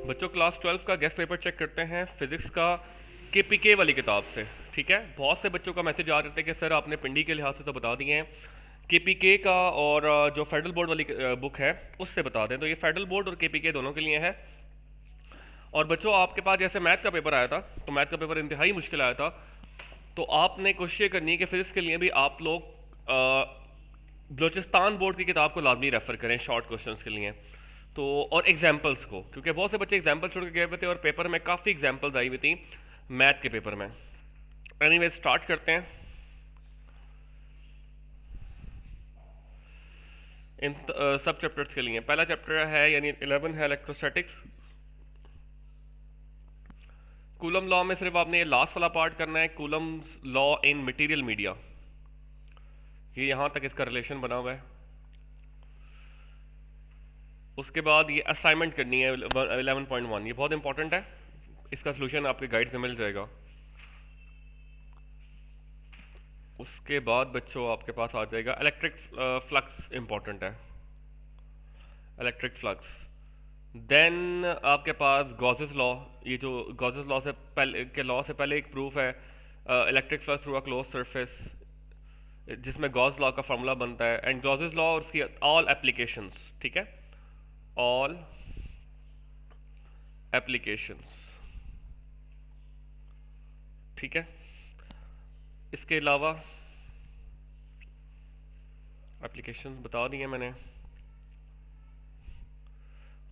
बच्चों क्लास 12 का guest paper check करते हैं फिजिक्स का केपीके वाली किताब से। ठीक है, बहुत से बच्चों का मैसेज आ रहे थे कि सर आपने पिंडी के लिहाज से तो बता दिए हैं, केपीके का और जो फेडरल बोर्ड वाली बुक है उससे बता दें। तो ये फेडरल बोर्ड और केपीके दोनों के लिए है। और बच्चों आपके पास जैसे मैथ का पेपर आया था, तो मैथ का पेपर इंतहाई मुश्किल आया था, तो आपने कोशिश ये करनी है कि फिजिक्स के लिए भी आप लोग बलोचिस्तान बोर्ड की किताब को लाजमी रेफर करें शॉर्ट क्वेश्चंस के लिए। तो और एग्जाम्पल्स को, क्योंकि बहुत से बच्चे एग्जाम्पल छोड़ के गए हुए थे और पेपर में काफ़ी एग्जाम्पल्स आई हुई थी मैथ के पेपर में। एनीवे स्टार्ट करते हैं इन सब चैप्टर्स के लिए। पहला चैप्टर है यानी 11 है इलेक्ट्रोस्टैटिक्स। कूलम लॉ में सिर्फ आपने ये लास्ट वाला पार्ट करना है, coulomb law in material media. ये यहां तक इसका रिलेशन बना हुआ है। उसके बाद ये असाइनमेंट करनी है 11.1, ये बहुत इंपॉर्टेंट है, इसका सोल्यूशन आपके गाइड से मिल जाएगा। उसके बाद बच्चों आपके पास आ जाएगा इलेक्ट्रिक फ्लक्स, इंपॉर्टेंट है इलेक्ट्रिक फ्लक्स। देन आपके पास गॉसेस लॉ, ये जो गॉसेस लॉ से पहले के लॉ से पहले एक प्रूफ है electric flux through a close surface, जिसमें गॉस लॉ का फार्मूला बनता है। एंड गॉसेस लॉ और उसकी ऑल एप्लीकेशंस। ठीक है, ऑल एप्लीकेशंस। ठीक है, इसके अलावा एप्लीकेशंस बता दिए मैंने।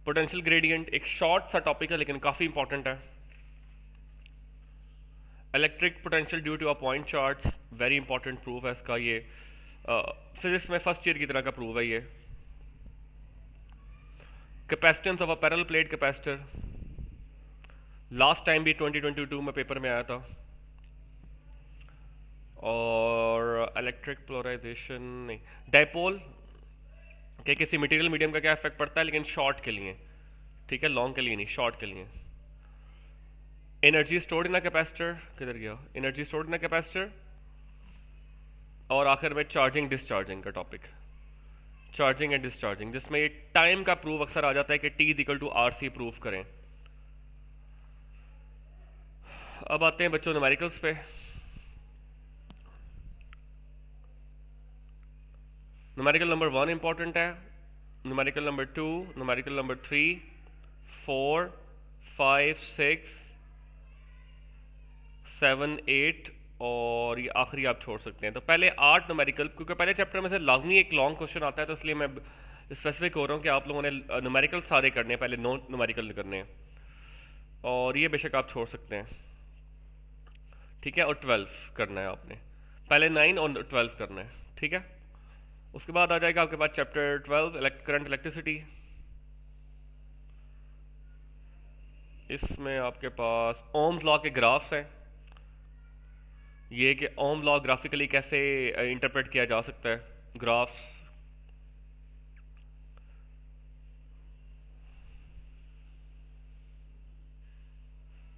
पोटेंशियल ग्रेडियंट एक शॉर्ट सा टॉपिक है लेकिन काफी इंपॉर्टेंट है। Electric potential due to a point charge, very important proof है इसका। ये फिजिक्स में फर्स्ट ईयर की तरह का प्रूफ है ये। Capacitance of a parallel plate capacitor, last time भी 2022 में पेपर में आया था। और इलेक्ट्रिक पोलराइजेशन नहीं, डाइपोल कि किसी मटेरियल मीडियम का क्या इफेक्ट पड़ता है, लेकिन शॉर्ट के लिए। ठीक है, लॉन्ग के लिए नहीं, शॉर्ट के लिए। Energy stored in a capacitor, किधर गया, energy stored in a capacitor. और आखिर में चार्जिंग डिस्चार्जिंग का टॉपिक, चार्जिंग एंड डिस्चार्जिंग, जिसमें ये टाइम का प्रूफ अक्सर आ जाता है कि T is equal to RC proof करें। अब आते हैं बच्चों न्यूमेरिकल्स पे। न्यूमेरिकल नंबर 1 इंपॉर्टेंट है, न्यूमेरिकल नंबर 2, न्यूमेरिकल नंबर 3, 4, 5, 6, 7, 8 और ये आखिरी आप छोड़ सकते हैं। तो पहले 8 न्यूमेरिकल, क्योंकि पहले चैप्टर में से लाजमी एक लॉन्ग क्वेश्चन आता है, तो इसलिए मैं स्पेसिफिक हो रहा हूँ कि आप लोगों ने न्यूमेरिकल सारे करने हैं, पहले 9 न्यूमेरिकल करने हैं, और ये बेशक आप छोड़ सकते हैं। ठीक है, और 12 करना है आपने, पहले 9 और 12 करना है। ठीक है, उसके बाद आ जाएगा आपके पास चैप्टर 12 करंट इलेक्ट्रिसिटी। इसमें आपके पास ओम्स लॉ के ग्राफ्स हैं, ये कि ओम लॉ ग्राफिकली कैसे इंटरप्रेट किया जा सकता है, ग्राफ्स।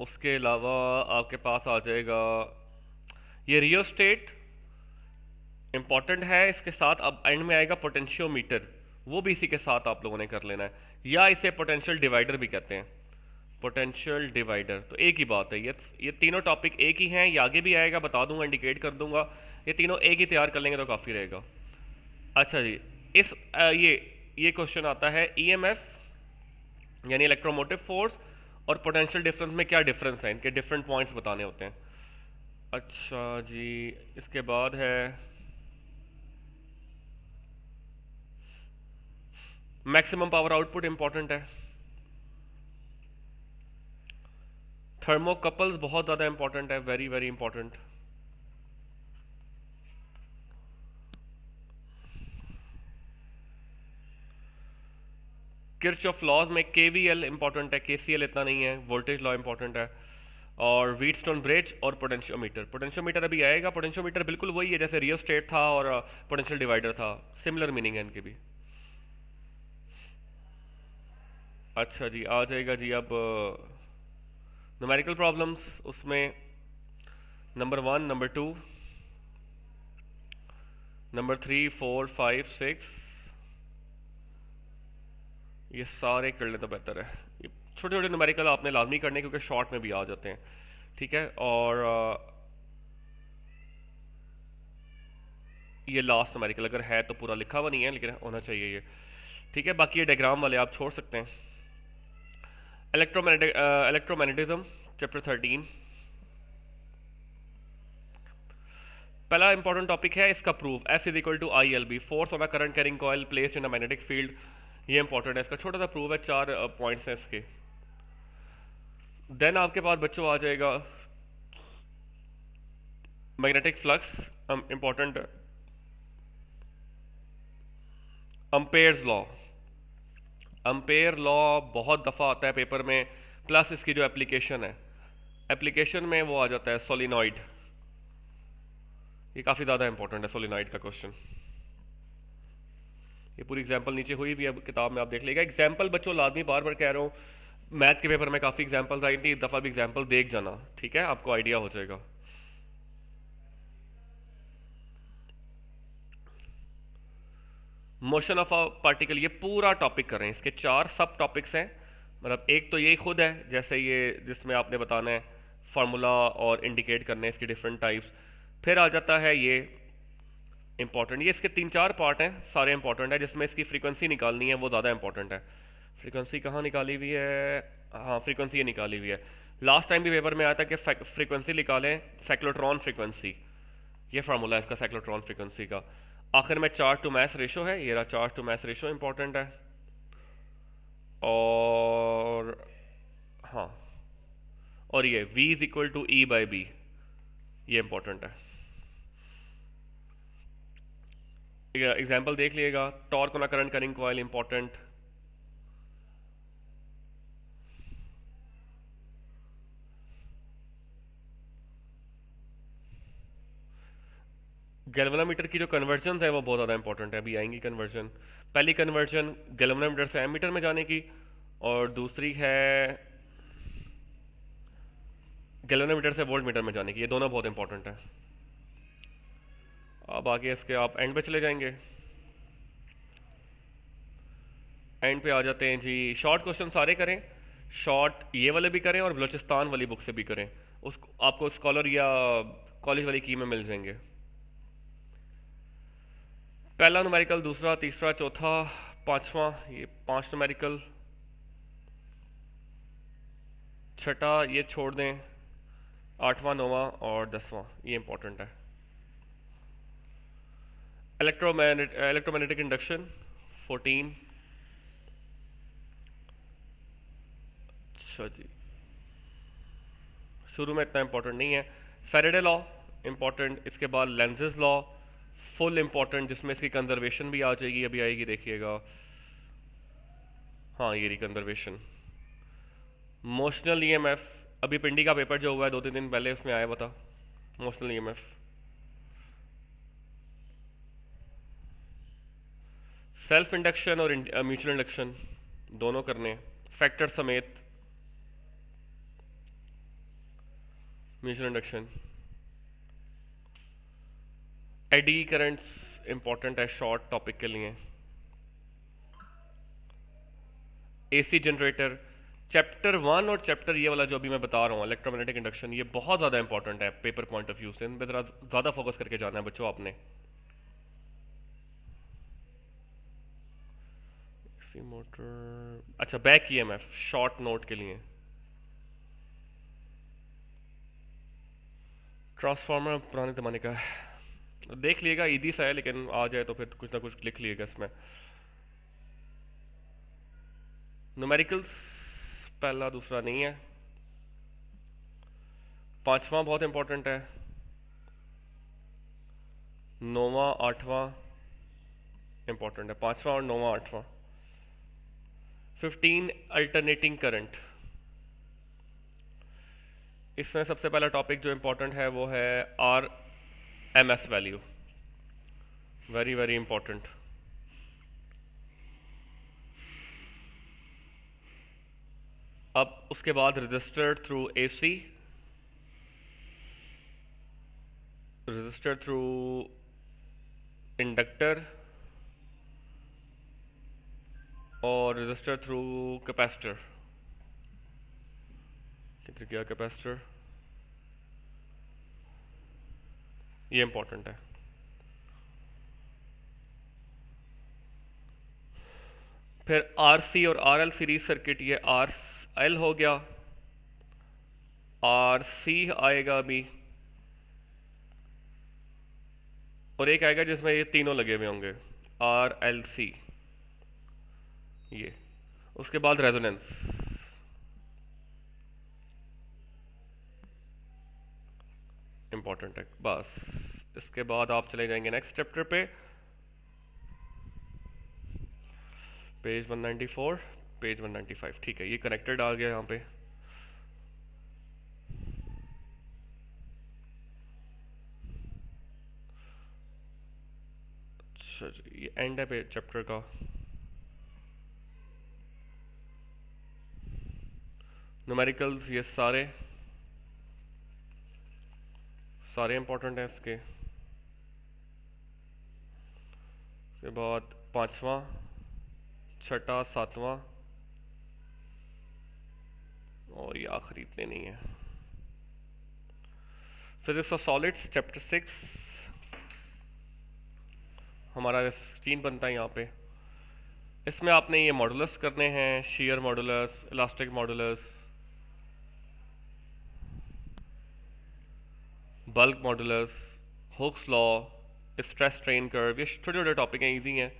उसके अलावा आपके पास आ जाएगा ये रियोस्टेट, इंपॉर्टेंट है। इसके साथ अब एंड में आएगा पोटेंशियोमीटर, वो भी इसी के साथ आप लोगों ने कर लेना है, या इसे पोटेंशियल डिवाइडर भी कहते हैं, पोटेंशियल डिवाइडर। तो एक ही बात है, ये तीनों टॉपिक एक ही हैं, ये आगे भी आएगा, बता दूंगा, इंडिकेट कर दूंगा। ये तीनों एक ही तैयार कर लेंगे तो काफ़ी रहेगा। अच्छा जी, इस ये क्वेश्चन आता है EMF यानी इलेक्ट्रोमोटिव फोर्स और पोटेंशियल डिफरेंस में क्या डिफरेंस है, इनके डिफरेंट पॉइंट्स बताने होते हैं। अच्छा जी, इसके बाद है मैक्सिमम पावर आउटपुट, इंपॉर्टेंट है। थर्मोकपल्स बहुत ज़्यादा इंपॉर्टेंट है, very very important. Kirchhoff laws में KVL इंपॉर्टेंट है, KCL इतना नहीं है, वोल्टेज लॉ इंपॉर्टेंट है। और व्हीटस्टोन ब्रिज और पोटेंशियोमीटर, पोटेंशियोमीटर अभी आएगा। पोटेंशियोमीटर बिल्कुल वही है जैसे रियोस्टेट था और पोटेंशियल डिवाइडर था, सिमिलर मीनिंग है इनके भी। अच्छा जी, आ जाएगा जी अब न्यूमेरिकल प्रॉब्लम्स। उसमें नंबर 1, नंबर 2, नंबर 3, 4, 5, 6, ये सारे कर ले तो बेहतर है। ये छोटे छोटे न्यूमेरिकल आपने लाजमी करने क्योंकि शॉर्ट में भी आ जाते हैं, ठीक है। और ये लास्ट न्यूमेरिकल अगर है तो पूरा लिखा हुआ नहीं है लेकिन होना चाहिए ये, ठीक है। बाकी ये डायग्राम वाले आप छोड़ सकते हैं। इलेक्ट्रोमैग्नेटिज्म चैप्टर 13, पहला इंपॉर्टेंट टॉपिक है इसका proof. F is equal to I L B, force on a current carrying coil placed in a magnetic field. ये इंपॉर्टेंट है, इसका छोटा सा प्रूफ है, 4 पॉइंट्स हैं इसके। देन आपके पास बच्चों आ जाएगा magnetic flux, important Ampere's law. Ampere law बहुत दफ़ा आता है पेपर में, प्लस इसकी जो एप्लीकेशन है, एप्लीकेशन में वो आ जाता है सोलिनॉइड। ये काफ़ी ज़्यादा इंपॉर्टेंट है सोलिनॉइड का क्वेश्चन। ये पूरी एग्जांपल नीचे हुई भी है किताब में, आप देख लीजिएगा। एग्जांपल बच्चों लाजमी बार बार कह रहा हूँ, मैथ के पेपर में काफ़ी एग्जांपल्स आई थी, इस दफ़ा भी एग्जांपल देख जाना, ठीक है, आपको आइडिया हो जाएगा। मोशन ऑफ अ पार्टिकल, ये पूरा टॉपिक कर रहे हैं, इसके 4 सब टॉपिक्स हैं। मतलब एक तो यही खुद है, जैसे ये जिसमें आपने बताना है फार्मूला और इंडिकेट करने हैं इसके डिफरेंट टाइप्स। फिर आ जाता है ये इंपॉर्टेंट, ये इसके 3-4 पार्ट हैं, सारे इंपॉर्टेंट है। जिसमें इसकी फ्रीक्वेंसी निकालनी है वो ज़्यादा इंपॉर्टेंट है। फ्रीक्वेंसी कहाँ निकाली हुई है? हाँ, फ्रीक्वेंसी ये निकाली हुई है। लास्ट टाइम भी पेपर में आया था कि फ्रीक्वेंसी निकालें, साइक्लोट्रॉन फ्रीक्वेंसी, ये फार्मूला है इसका साइक्लोट्रॉन फ्रीक्वेंसी का। आखिर में चार्ज टू मास रेशो है, ये रहा charge to mass ratio important है। और हाँ, और ये V is equal to E by B, ये इंपॉर्टेंट है। एग्जाम्पल देख लीजिएगा, torque on a current carrying coil important. Galvanometer की जो कन्वर्जन है वो बहुत ज़्यादा इंपॉर्टेंट है, अभी आएंगी कन्वर्जन। पहली कन्वर्जन गैल्वेनोमीटर से एमीटर में जाने की, और दूसरी है गैल्वेनोमीटर से वोल्टमीटर में जाने की, ये दोनों बहुत इंपॉर्टेंट है। अब आगे इसके आप एंड पे चले जाएंगे, एंड पे आ जाते हैं जी। शॉर्ट क्वेश्चन सारे करें, शॉर्ट ये वाले भी करें और बलोचिस्तान वाली बुक से भी करें, उस आपको स्कॉलर या कॉलेज वाली की में मिल जाएंगे। पहला न्यूमेरिकल, दूसरा, तीसरा, चौथा, पांचवा, ये 5 न्यूमेरिकल। छठा ये छोड़ दें, 8वां, 9वां और 10वां, ये इंपॉर्टेंट है। Electromagnetic induction 14। अच्छा जी, शुरू में इतना इंपॉर्टेंट नहीं है। फैराडे लॉ इंपॉर्टेंट, इसके बाद लेंजेस लॉ फुल इंपॉर्टेंट, जिसमें इसकी कंजर्वेशन भी आ जाएगी, अभी आएगी देखिएगा। हाँ, ये रही कंजर्वेशन। मोशनल ईएमएफ, अभी पिंडी का पेपर जो हुआ है 2-3 दिन पहले, उसमें आया बता मोशनल ईएमएफ। सेल्फ इंडक्शन और म्यूचुअल इंडक्शन दोनों करने, फैक्टर समेत। Mutual induction, eddy currents important है शॉर्ट टॉपिक के लिए। एसी जनरेटर, चैप्टर 1 और चैप्टर ये वाला जो अभी मैं बता रहा हूँ इलेक्ट्रोमैग्नेटिक इंडक्शन, ये बहुत ज़्यादा इंपॉर्टेंट है पेपर पॉइंट ऑफ व्यू से, इन पर ज़रा ज़्यादा फोकस करके जाना है बच्चों आपने। एसी मोटर, अच्छा बैक ईएमएफ शॉर्ट नोट के लिए। ट्रांसफार्मर पुराने ज़माने का है, देख लिएगा, ईजी सा है लेकिन आ जाए तो फिर कुछ ना कुछ लिख लिएगा इसमें। न्यूमेरिकल्स पहला दूसरा नहीं है, 5वां बहुत इंपॉर्टेंट है, 9वां 8वां इंपॉर्टेंट है, 5वां और 9वां 8वां। 15 अल्टरनेटिंग करंट, इसमें सबसे पहला टॉपिक जो इंपॉर्टेंट है वो है RMS value, very very important. अब उसके बाद register through AC, register through inductor और रजिस्टर थ्रू कैपेसिटर। कितने क्या कैपेसिटर, ये इंपॉर्टेंट है। फिर आरसी और आरएल सीरीज सर्किट, ये आर एल हो गया, आरसी आएगा अभी, और एक आएगा जिसमें ये तीनों लगे हुए होंगे, आर एल सी, ये। उसके बाद रेजोनेंस, इंपॉर्टेंट है बस। इसके बाद आप चले जाएंगे नेक्स्ट चैप्टर पे, पेज 194, पेज 195। ठीक है, ये कनेक्टेड आ गया यहाँ पे। अच्छा जी, ये एंड है चैप्टर का। न्यूमेरिकल्स ये सारे इंपॉर्टेंट हैं इसके। उसके बाद पांचवा, छठा, सातवां, और ये आखिरी इतने नहीं है। फिजिक्स ऑफ सॉलिड्स चैप्टर 6 हमारा 16 बनता है यहाँ पे। इसमें आपने ये मॉडुलस करने हैं, share modulus, elastic modulus, bulk modulus, Hooke's law, stress strain curve, ये छोटे छोटे टॉपिक हैं, इजी हैं।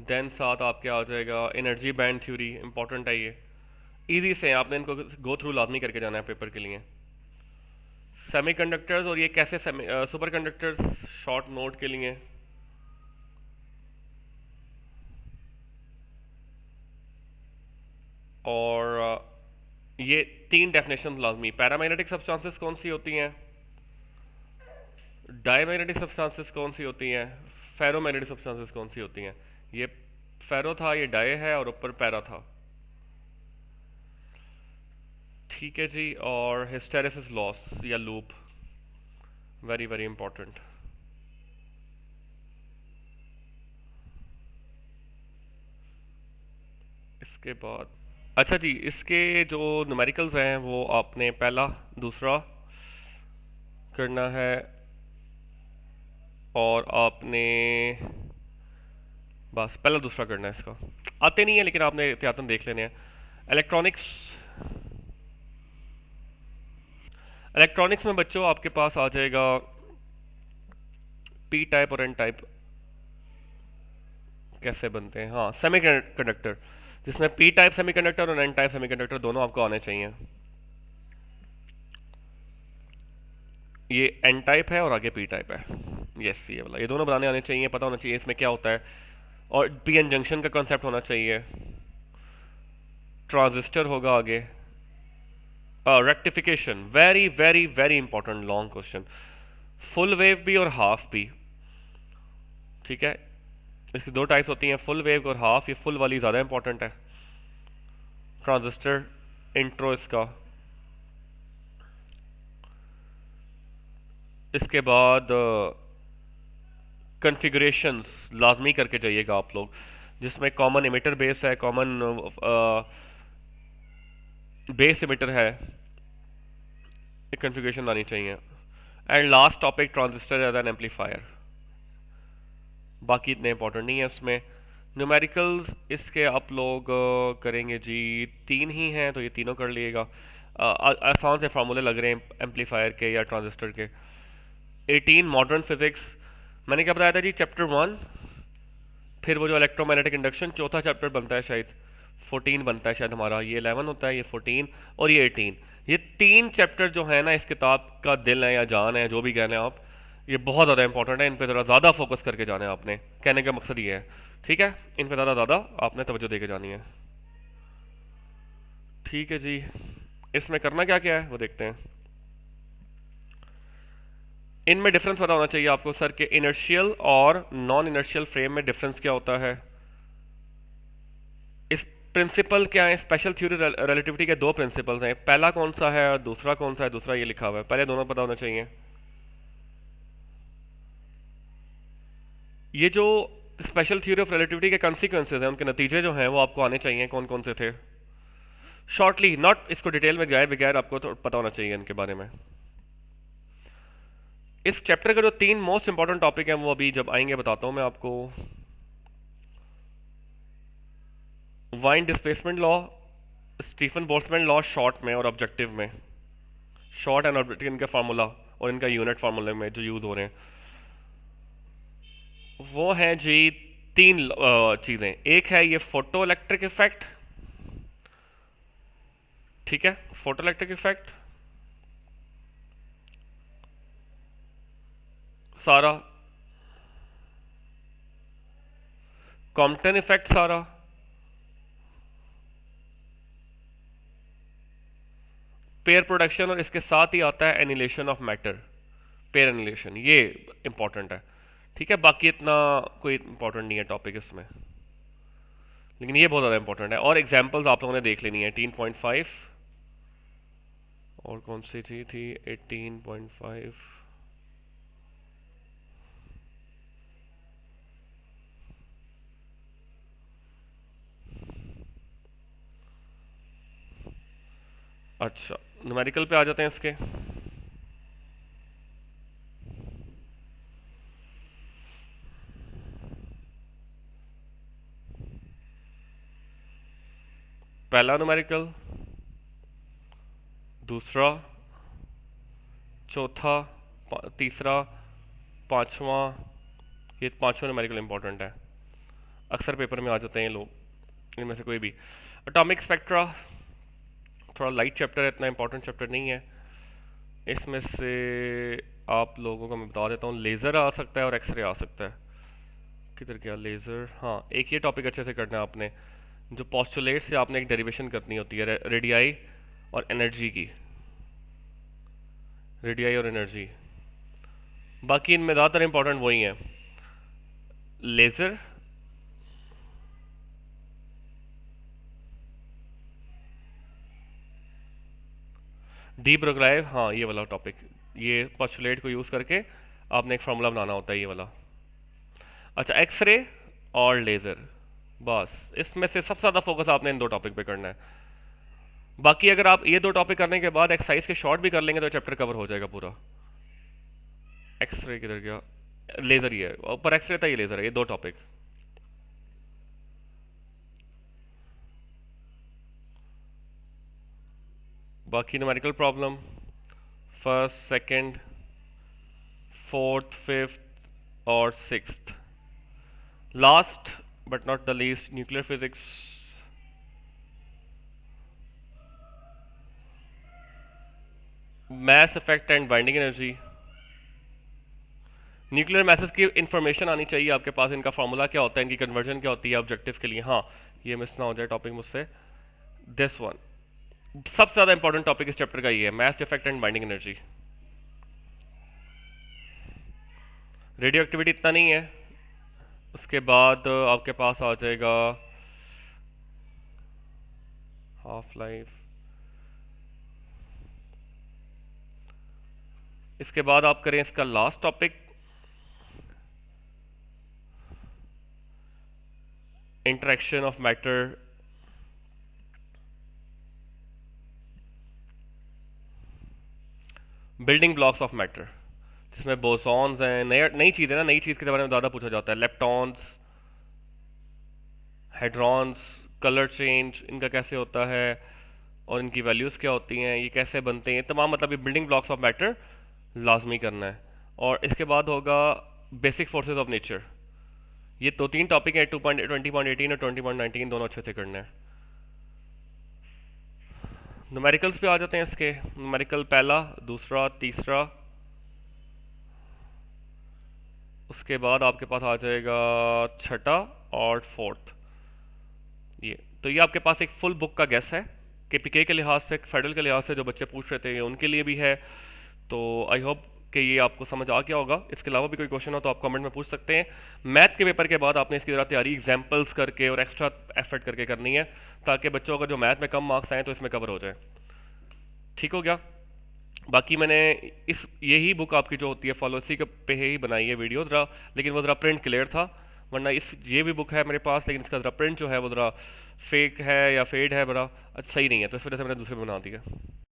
देन साथ आपके आ जाएगा एनर्जी बैंड थ्योरी, इंपॉर्टेंट है ये, इजी से आपने इनको गो थ्रू लाजमी करके जाना है पेपर के लिए। सेमीकंडक्टर्स और ये कैसे सुपर कंडक्टर्स, शॉर्ट नोट के लिए। और ये 3 डेफिनेशन लाजमी। पैरामैग्नेटिक सब्सटेंसेस कौन सी होती हैं, डायमैग्नेटिक सब्सटेंसेस कौन सी होती हैं, फेरोमैग्नेटिक सब्सटेंसेस कौन सी होती हैं। ये फेरो था, ये डाय है, और ऊपर पैरा था। ठीक है जी। और हिस्टेरेसिस लॉस या लूप, वेरी वेरी इंपॉर्टेंट। इसके बाद अच्छा जी, इसके जो न्यूमेरिकल्स हैं वो आपने पहला दूसरा करना है, और आपने बस पहला दूसरा करना है। इसका आते नहीं है लेकिन आपने एहतियातन देख लेने हैं। इलेक्ट्रॉनिक्स, इलेक्ट्रॉनिक्स में बच्चों आपके पास आ जाएगा पी टाइप और एन टाइप कैसे बनते हैं। हाँ, सेमीकंडक्टर, जिसमें पी टाइप सेमीकंडक्टर और एन टाइप सेमीकंडक्टर दोनों आपको आने चाहिए। ये एन टाइप है और आगे पी टाइप है, यस ये वाला, ये दोनों बनाने आने चाहिए, पता होना चाहिए इसमें क्या होता है, और पी एन जंक्शन का कॉन्सेप्ट होना चाहिए। ट्रांजिस्टर होगा आगे, rectification, very very very important long question, full wave भी और हाफ भी। ठीक है, इसकी 2 टाइप्स होती हैं, फुल वेव और हाफ। ये फुल वाली ज़्यादा इंपॉर्टेंट है। ट्रांजिस्टर इंट्रो इसका। इसके बाद कॉन्फ़िगरेशंस लाजमी करके जाइएगा आप लोग, जिसमें कॉमन इमिटर बेस है, कॉमन बेस इमिटर है, एक कॉन्फ़िगरेशन आनी चाहिए। And last topic transistor as an amplifier, बाकी इतने इंपॉर्टेंट नहीं है उसमें। न्यूमेरिकल्स इसके आप लोग करेंगे जी 3 ही हैं, तो ये तीनों कर लिएगा। आसान से फार्मूले लग रहे हैं एम्पलीफायर के या ट्रांजिस्टर के। 18 मॉडर्न फिजिक्स, मैंने क्या बताया था जी, चैप्टर 1, फिर वो जो इलेक्ट्रोमैग्नेटिक इंडक्शन चौथा चैप्टर बनता है शायद, 14 बनता है शायद हमारा, ये 11 होता है, ये 14 और ये 18। ये 3 चैप्टर जो है ना इस किताब का दिल है या जान है, जो भी कहना है आप, ये बहुत ज़्यादा इंपॉर्टेंट है। इन पे ज़रा ज़्यादा फोकस करके जाना है आपने, कहने का मकसद ये है। ठीक है, इन पे ज़्यादा आपने तवज्जो देके जानी है। ठीक है जी, इसमें करना क्या क्या है वो देखते हैं। इनमें डिफरेंस पता होना चाहिए आपको सर के इनर्शियल और नॉन इनर्शियल फ्रेम में डिफरेंस क्या होता है। इस प्रिंसिपल क्या है, स्पेशल थ्योरी रिलेटिविटी के 2 प्रिंसिपल्स हैं, पहला कौन सा है और दूसरा कौन सा है। दूसरा ये लिखा हुआ है, पहले दोनों पता होना चाहिए। ये जो स्पेशल थ्योरी ऑफ रिलेटिविटी के कॉन्सिक्वेंसेज हैं, उनके नतीजे जो हैं वो आपको आने चाहिए, कौन कौन से थे शॉर्टली, नॉट इसको डिटेल में जाए बगैर, आपको तो पता होना चाहिए इनके बारे में। इस चैप्टर का जो 3 मोस्ट इंपॉर्टेंट टॉपिक हैं वो अभी जब आएंगे बताता हूं मैं आपको। Wine displacement law, Stefan Boltzmann law short में और ऑब्जेक्टिव में, शॉर्ट एंड ऑब्जेक्टिव इनका फार्मूला और इनका यूनिट फार्मूले में जो यूज हो रहे हैं वो है जी 3 चीजें। एक है ये फोटो इलेक्ट्रिक इफेक्ट, ठीक है, फोटो इलेक्ट्रिक इफेक्ट सारा, कॉम्पटन इफेक्ट सारा, पेयर प्रोडक्शन, और इसके साथ ही आता है annihilation of matter, pair annihilation, ये इंपॉर्टेंट है, ठीक है। बाकी इतना कोई इंपॉर्टेंट नहीं है टॉपिक इसमें, लेकिन ये बहुत ज़्यादा इंपॉर्टेंट है। और एग्जांपल्स आप लोगों ने देख लेनी है 18.5 और कौन सी थी 18.5, अच्छा न्यूमेरिकल पे आ जाते हैं इसके। पहला न्यूमेरिकल, दूसरा, चौथा, तीसरा, पांचवा, ये पांचवा न्यूमेरिकल इंपॉर्टेंट है, अक्सर पेपर में आ जाते हैं ये लोग, इनमें से कोई भी। एटॉमिक स्पेक्ट्रा थोड़ा लाइट चैप्टर है, इतना इंपॉर्टेंट चैप्टर नहीं है। इसमें से आप लोगों को मैं बता देता हूँ, लेज़र आ सकता है और एक्सरे आ सकता है। किधर गया लेज़र, हाँ एक ये टॉपिक अच्छे से करना है आपने, जो पोस्टुलेट से आपने एक डेरिवेशन करनी होती है रेडियाई और एनर्जी की, रेडियाई और एनर्जी। बाकी इनमें ज़्यादातर इंपॉर्टेंट वही हैं, लेज़र, डी ब्रोगलाइव, हाँ ये वाला टॉपिक, ये पोस्टुलेट को यूज़ करके आपने एक फार्मूला बनाना होता है, ये वाला। अच्छा एक्सरे और लेज़र, बस इसमें से सबसे ज़्यादा फोकस आपने इन 2 टॉपिक पे करना है। बाकी अगर आप ये 2 टॉपिक करने के बाद एक्सरसाइज के शॉर्ट भी कर लेंगे तो चैप्टर कवर हो जाएगा पूरा। एक्सरे किधर गया, लेज़र ही है ऊपर, एक्सरे था, ये लेज़र है, ये 2 टॉपिक। बाकी numerical problem first, second, fourth, fifth और sixth. Last but not the least, nuclear physics, mass effect and binding energy. Nuclear masses की इंफॉर्मेशन आनी चाहिए आपके पास, इनका फार्मूला क्या होता है, इनकी कन्वर्जन क्या होती है ऑब्जेक्टिव के लिए। हाँ ये मिस ना हो जाए टॉपिक मुझसे, दिस वन सबसे ज़्यादा इंपॉर्टेंट टॉपिक इस चैप्टर का ये है, mass effect and binding energy. Radioactivity इतना नहीं है, उसके बाद आपके पास आ जाएगा हाफ लाइफ, इसके बाद आप करें इसका last topic interaction of matter, building blocks of matter, जिसमें बोसॉन्स हैं, नई चीज़ है ना, नई चीज़ के बारे में ज़्यादा पूछा जाता है, लेप्टॉन्स, हेड्रॉन्स, कलर चेंज इनका कैसे होता है और इनकी वैल्यूज़ क्या होती हैं, ये कैसे बनते हैं, तमाम मतलब ये बिल्डिंग ब्लॉक्स ऑफ मैटर लाजमी करना है। और इसके बाद होगा बेसिक फोर्सेस ऑफ नेचर, ये 2-3 टॉपिक हैं, 20.18 और 20.19 दोनों अच्छे से करना है। न्यूमेरिकल्स पे आ जाते हैं इसके, न्यूमेरिकल पहला, दूसरा, तीसरा, उसके बाद आपके पास आ जाएगा छठा और फोर्थ। ये तो ये आपके पास एक फुल बुक का गेस है, केपीके के लिहाज से, फेडरल के लिहाज से जो बच्चे पूछ रहे थे उनके लिए भी है, तो आई होप कि ये आपको समझ आ गया होगा। इसके अलावा भी कोई क्वेश्चन हो तो आप कमेंट में पूछ सकते हैं। मैथ के पेपर के बाद आपने इसकी ज़रा तैयारी एग्जाम्पल्स करके और एक्स्ट्रा एफर्ट करके करनी है, ताकि बच्चों का जो मैथ में कम मार्क्स आए तो इसमें कवर हो जाए, ठीक हो गया। बाकी मैंने यही बुक आपकी जो होती है फॉलोसी के पे ही बनाई है वीडियो ज़रा, लेकिन वो ज़रा प्रिंट क्लियर था, वरना इस ये भी बुक है मेरे पास, लेकिन इसका ज़रा प्रिंट जो है वो ज़रा फेक है या फेड है, बड़ा सही नहीं है, तो इस वजह से मैंने दूसरे बना दिया।